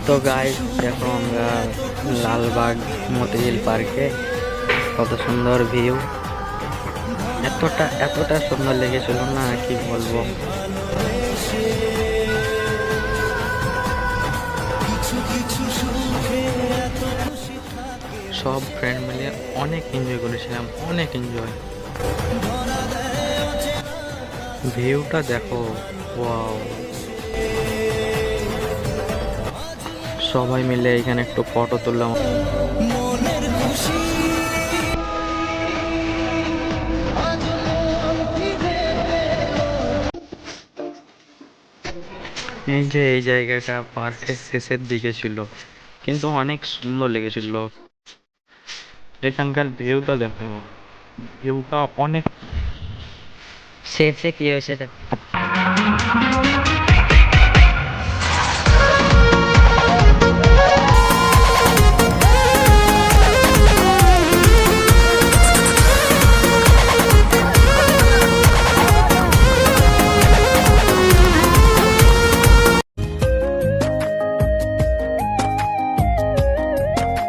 তো গাইস দেখো আমরা লালবাগ মতিঝিল পার্কে, কত সুন্দর ভিউ। এতটা এতটা সুন্দর লেগেছিল না, কি বলবো। সব ফ্রেন্ড মিলে অনেক এনজয় করেছিলাম, অনেক এনজয়। ভিউটা দেখো, ওয়াও। সবাই মিলে এখানে একটু ফটো তুললাম। এই যে এই জায়গাটা পার্কের শেষের দিকে ছিল, কিন্তু অনেক সুন্দর লেগেছিল। এখানকার ভিউটা দেখো, ভিউটা অনেক। শেষে কি হয়েছে?